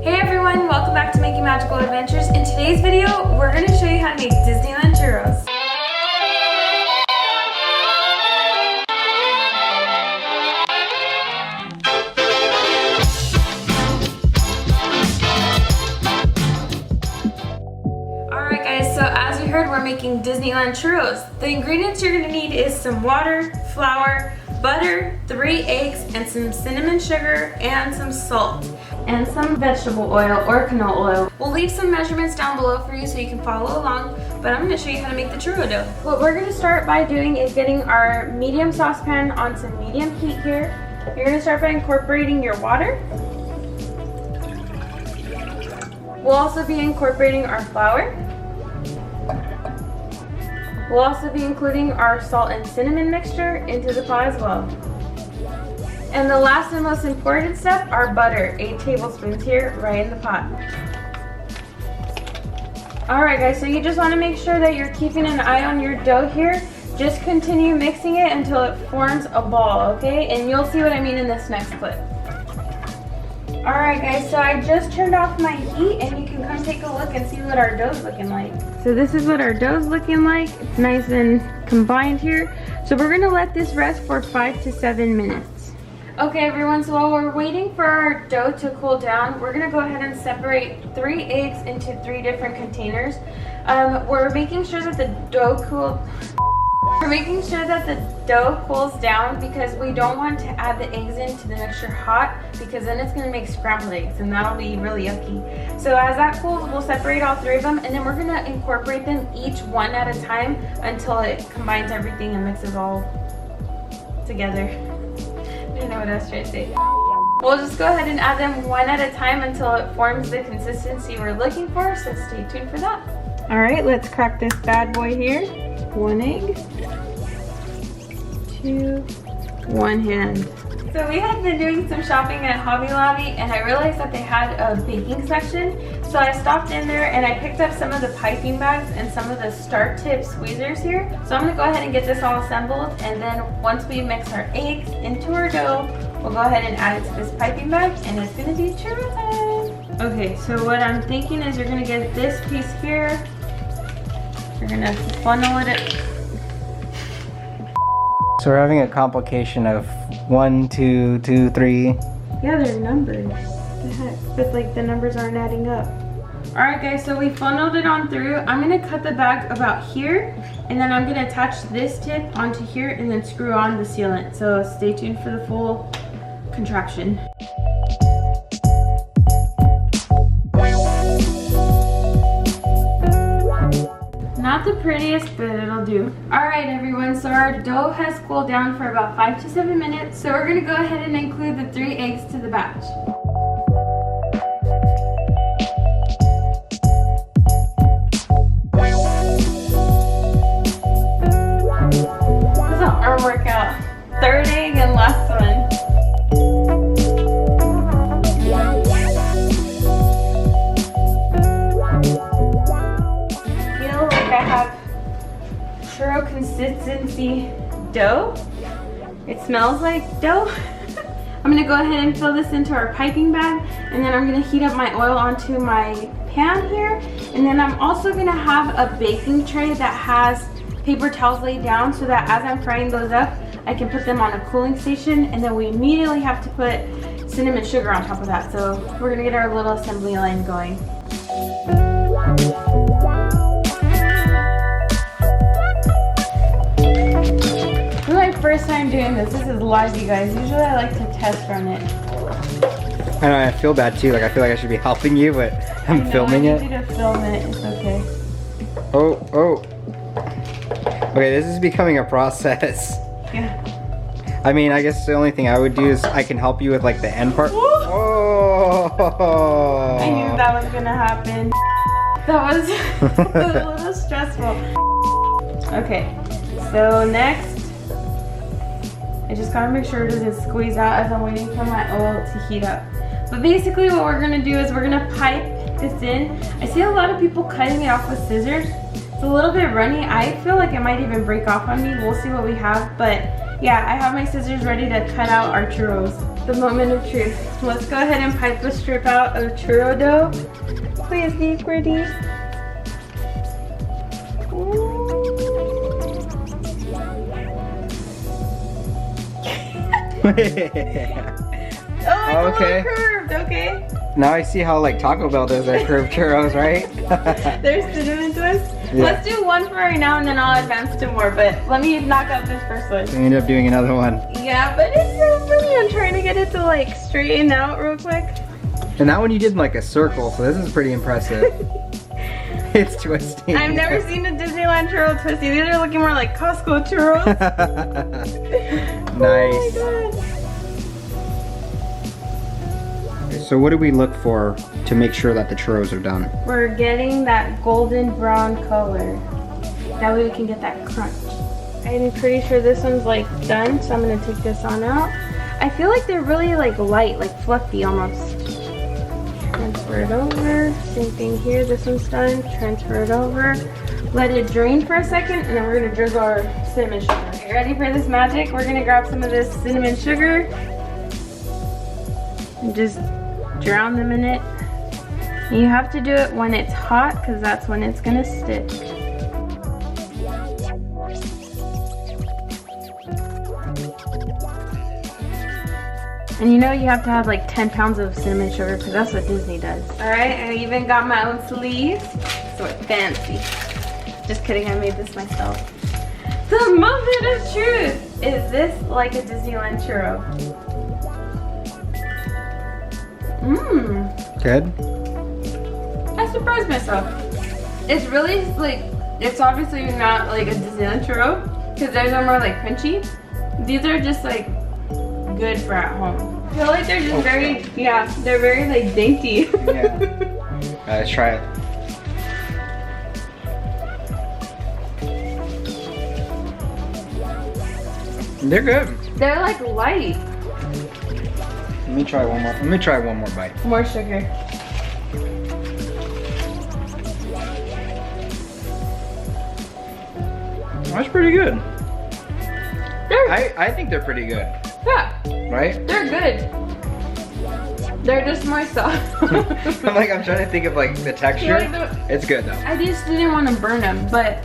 Hey everyone, welcome back to Making Magical Adventures. In today's video, we're going to show you how to make Disneyland churros. Alright guys, so as we heard, we're making Disneyland churros. The ingredients you're going to need is some water, flour, butter, 3 eggs, and some cinnamon sugar, and some salt, and some vegetable oil or canola oil. We'll leave some measurements down below for you so you can follow along, but I'm going to show you how to make the churro dough. What we're going to start by doing is getting our medium saucepan on some medium heat here. You're going to start by incorporating your water. We'll also be incorporating our flour. We'll also be including our salt and cinnamon mixture into the pot as well. And the last and most important step, our butter, 8 tablespoons here, right in the pot. Alright guys, so you just want to make sure that you're keeping an eye on your dough here. Just continue mixing it until it forms a ball, okay? And you'll see what I mean in this next clip. Alright guys, so I just turned off my heat and you can come take a look and see what our dough's looking like. So this is what our dough's looking like. It's nice and combined here. So we're going to let this rest for 5 to 7 minutes. Okay everyone, so while we're waiting for our dough to cool down, we're going to go ahead and separate 3 eggs into 3 different containers. We're making sure that the dough cools down because we don't want to add the eggs into the mixture hot, because then it's going to make scrambled eggs and that'll be really yucky. So as that cools, we'll separate all 3 of them and then we're going to incorporate them each one at a time until it combines everything and mixes all together. I don't know what I was trying to say. We'll just go ahead and add them one at a time until it forms the consistency we're looking for, so stay tuned for that. Alright, let's crack this bad boy here. 1 egg, 2, 1 hand. So we had been doing some shopping at Hobby Lobby and I realized that they had a baking section. So I stopped in there and I picked up some of the piping bags and some of the star tip squeezers here. So I'm going to go ahead and get this all assembled, and then once we mix our eggs into our dough, we'll go ahead and add it to this piping bag and it's going to be churro time. Okay, so what I'm thinking is you're going to get this piece here. You're going to funnel it. So we're having a complication of 1, 2, 2, 3. Yeah, they're numbered. What the heck? But like the numbers aren't adding up. Alright guys, so we funneled it on through. I'm going to cut the bag about here, and then I'm going to attach this tip onto here and then screw on the sealant. So stay tuned for the full contraption. Not the prettiest, but it'll do. Alright everyone, so our dough has cooled down for about 5 to 7 minutes. So we're going to go ahead and include the 3 eggs to the batch. This is an arm workout. 3rd egg and last one. Churro consistency dough. It smells like dough. I'm gonna go ahead and fill this into our piping bag, and then I'm gonna heat up my oil onto my pan here, and then I'm also gonna have a baking tray that has paper towels laid down so that as I'm frying those up, I can put them on a cooling station, and then we immediately have to put cinnamon sugar on top of that. So we're gonna get our little assembly line going. First time doing this. This is live, you guys. Usually I like to test run it. I know, I feel bad too. Like I feel like I should be helping you, but I'm filming it. I need you to film it. It's okay. Oh. Okay, this is becoming a process. Yeah. I mean, I guess the only thing I would do is I can help you with like the end part. Woo! Oh! I knew that was gonna happen. That was a little stressful. Okay, so next, I just gotta make sure it doesn't squeeze out as I'm waiting for my oil to heat up. But basically what we're gonna do is we're gonna pipe this in. I see a lot of people cutting it off with scissors. It's a little bit runny. I feel like it might even break off on me. We'll see what we have. But yeah, I have my scissors ready to cut out our churros. The moment of truth. Let's go ahead and pipe the strip out of churro dough. Please be pretty. Oh, it's okay. A little curved, okay. Now I see how like Taco Bell does their curved churros, right? There's cinnamon twists. Yeah. Let's do one for right now and then I'll advance to more, but let me knock out this first one. We end up doing another one. Yeah, but it's so funny. I'm trying to get it to like straighten out real quick. And that one you did in like a circle, so this is pretty impressive. It's twisting. I've never seen a Disneyland churro twisty. These are looking more like Costco churros. Nice. Oh my God. So what do we look for to make sure that the churros are done? We're getting that golden brown color. That way we can get that crunch. I'm pretty sure this one's like done, so I'm gonna take this on out. I feel like they're really like light, like fluffy almost. Transfer it over. Same thing here. This one's done. Transfer it over. Let it drain for a second, and then we're gonna drizzle our cinnamon sugar. Okay, ready for this magic? We're gonna grab some of this cinnamon sugar and just drown them in it. And you have to do it when it's hot, because that's when it's gonna stick. And you know you have to have like 10 pounds of cinnamon sugar because that's what Disney does. All right, I even got my own sleeves. So it's fancy. Just kidding, I made this myself. The moment of truth. Is this like a Disneyland churro? Mmm. Good. I surprised myself. It's really like, it's obviously not like a Disneyland churro because those are more like crunchy. These are just like good for at home. I feel like they're just very, yeah, they're very like dainty. Yeah. Let's try it. They're good. They're like light. Let me try one more. Let me try one more bite. More sugar. That's pretty good. I think they're pretty good. Yeah. Right? They're good. They're just more soft. I'm trying to think of like the texture. It's good though. I just didn't want to burn them, but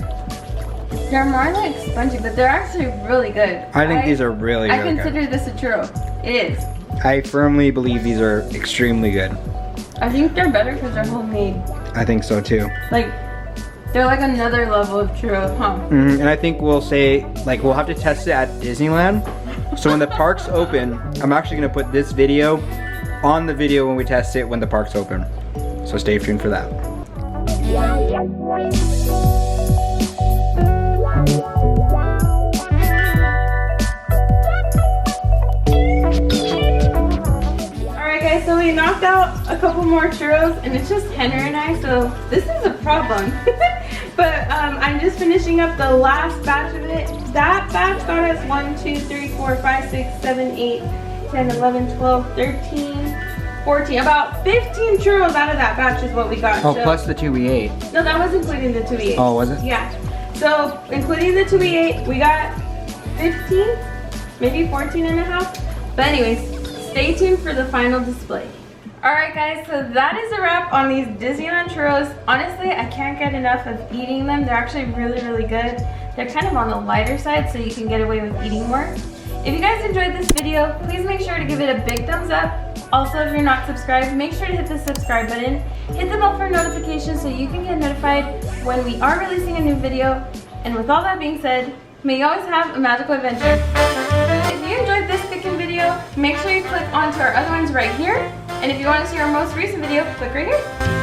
they're more like spongy, but they're actually really good. I think these are really good. I consider this a churro. It is. I firmly believe these are extremely good. I think they're better because they're homemade. I think so too. Like, they're like another level of churro, huh? And I think we'll say, like, we'll have to test it at Disneyland. So when the parks open, I'm actually gonna put this video on the video when we test it when the parks open. So stay tuned for that. Alright guys, so we knocked out a couple more churros and it's just Henry and I, so this is a problem. But I'm just finishing up the last batch of it. That batch got us 1, 2, 3, 4, 5, 6, 7, 8, 10, 11, 12, 13, 14. About 15 churros out of that batch is what we got. Oh, so, plus the 2 we ate. No, that was including the 2 we ate. Oh, was it? Yeah. So, including the 2 we ate, we got 15, maybe 14 and a half. But anyways, stay tuned for the final display. Alright guys, so that is a wrap on these Disneyland churros. Honestly, I can't get enough of eating them. They're actually really, really good. They're kind of on the lighter side, so you can get away with eating more. If you guys enjoyed this video, please make sure to give it a big thumbs up. Also, if you're not subscribed, make sure to hit the subscribe button. Hit the bell for notifications so you can get notified when we are releasing a new video. And with all that being said, may you always have a magical adventure. If you enjoyed this picking video, make sure you click onto our other ones right here. And if you want to see our most recent video, click right here.